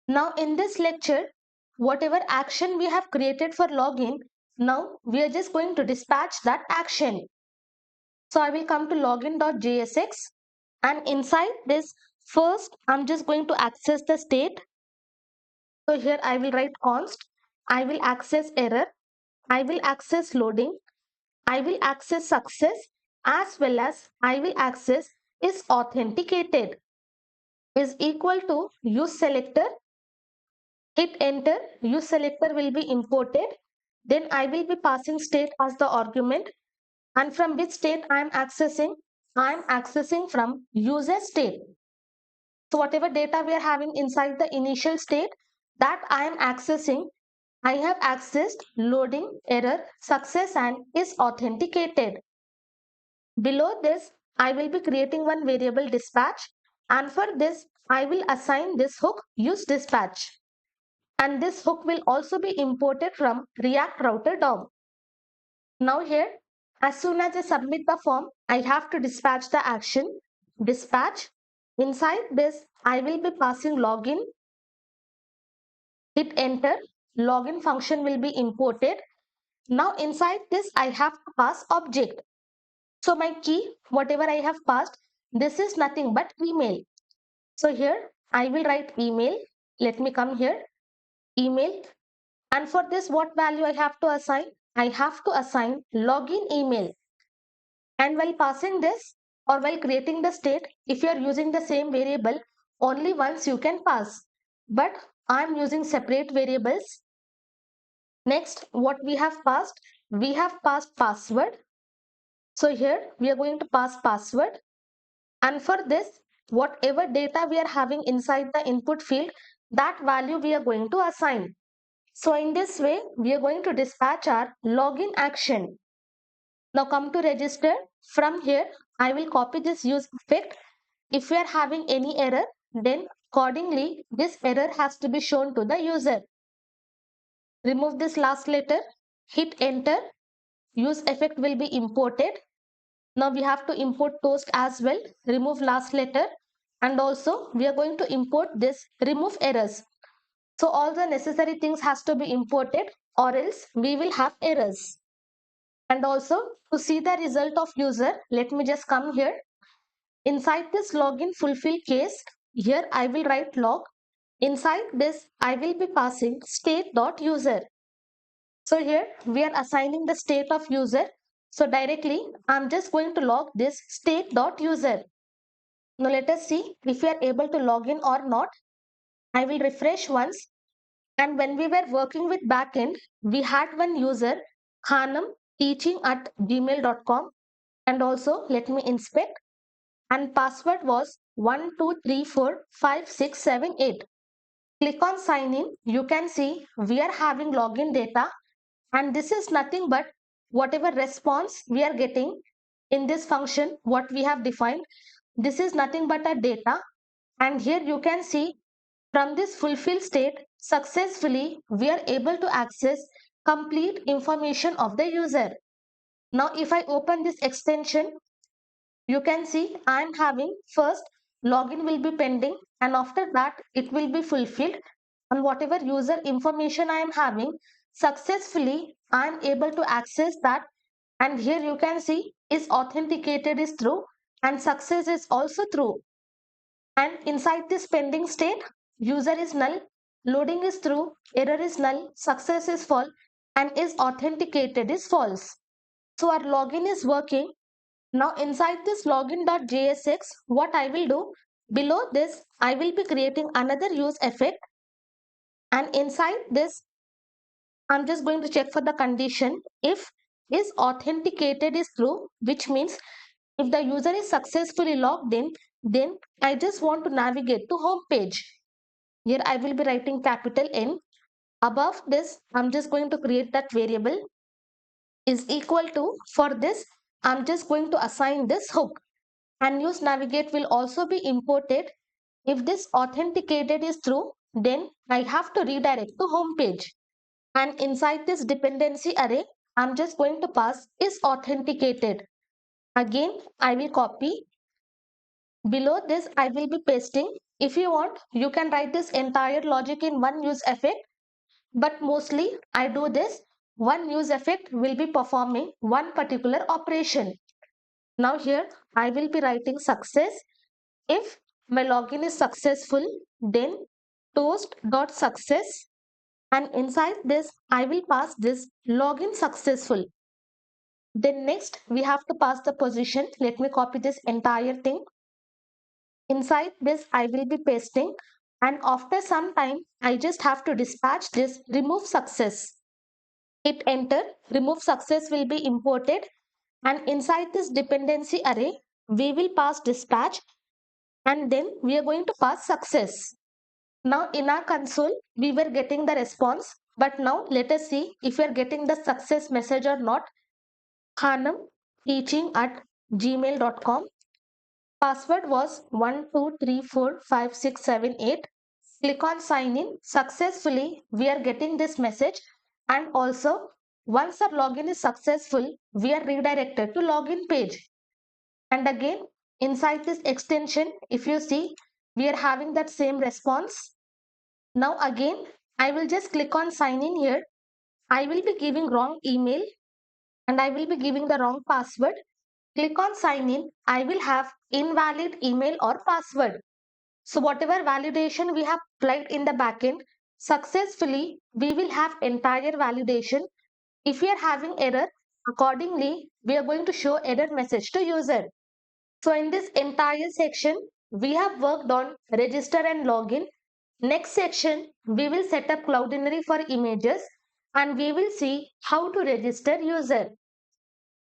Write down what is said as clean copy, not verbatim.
Now in this lecture, whatever action we have created for login, now we are just going to dispatch that action. So I will come to login.jsx, and inside this, first I'm just going to access the state. So here I will write const, I will access error, I will access loading, I will access success, as well as I will access is authenticated is equal to use selector. Hit enter, use selector will be imported. Then I will be passing state as the argument, and from which state I am accessing? I am accessing from user state. So whatever data we are having inside the initial state, that I am accessing, I have accessed loading, error, success, and is authenticated. Below this, I will be creating one variable dispatch, and for this I will assign this hook use dispatch, and this hook will also be imported from React router DOM. Now here, as soon as I submit the form, I have to dispatch the action dispatch. Inside this, I will be passing login. Hit enter. Login function will be imported. Now inside this, I have to pass object. So my key, whatever I have passed, this is nothing but email. So here I will write email. Let me come here, email. And for this, what value I have to assign? I have to assign login email. And while passing this or while creating the state, if you are using the same variable, only once you can pass. But I am using separate variables. Next, what we have passed? We have passed password. So here we are going to pass password. And for this, whatever data we are having inside the input field, that value we are going to assign. So in this way, we are going to dispatch our login action. Now come to register. From here, I will copy this use effect. If we are having any error, then accordingly, this error has to be shown to the user. Remove this last letter, hit enter, use effect will be imported. Now we have to import toast as well, remove last letter, and also we are going to import this remove errors. So all the necessary things has to be imported, or else we will have errors. And also to see the result of user, let me just come here. Inside this login fulfill case, here I will write log. Inside this, I will be passing state.user. So here we are assigning the state of user. So directly, I'm just going to log this state.user. Now let us see if we are able to log in or not. I will refresh once. And when we were working with backend, we had one user, Hanam teaching at gmail.com. And also let me inspect. And password was 12345678. Click on sign in. You can see we are having login data, and this is nothing but whatever response we are getting in this function, what we have defined. This is nothing but a data, and here you can see from this fulfill state successfully we are able to access complete information of the user. Now if I open this extension, you can see I am having first login will be pending, and after that it will be fulfilled, and whatever user information I am having successfully I am able to access that. And here you can see is authenticated is true and success is also true. And inside this pending state, user is null, loading is true, error is null, success is false, and is authenticated is false. So our login is working. Now inside this login.jsx, what I will do, below this, I will be creating another use effect. And inside this, I'm just going to check for the condition. If is authenticated is true, which means if the user is successfully logged in, then I just want to navigate to home page. Here I will be writing capital N. Above this, I'm just going to create that variable is equal to, for this, I'm just going to assign this hook. And use navigate will also be imported. If this authenticated is true, then I have to redirect to home page. And inside this dependency array, I'm just going to pass is authenticated. Again, I will copy. Below this, I will be pasting If you want, you can write this entire logic in one use effect, but mostly I do this. One use effect will be performing one particular operation. Now here I will be writing success. If my login is successful, then toast.success, and inside this I will pass this login successful. Then next we have to pass the position. Let me copy this entire thing. Inside this I will be pasting, and after some time I just have to dispatch this remove success. Hit enter. Remove success will be imported, and inside this dependency array we will pass dispatch, and then we are going to pass success. Now in our console we were getting the response, but now let us see if we are getting the success message or not. Hanam teaching at gmail.com. Password was 12345678. Click on sign in. Successfully we are getting this message, and also once our login is successful we are redirected to login page. And again inside this extension, if you see, we are having that same response. Now again I will just click on sign in here. I will be giving wrong email and I will be giving the wrong password. Click on sign in. I will have invalid email or password. So whatever validation we have applied in the backend, successfully we will have entire validation. If we are having error, accordingly we are going to show error message to user. So in this entire section, we have worked on register and login. Next section, we will set up Cloudinary for images, and we will see how to register user.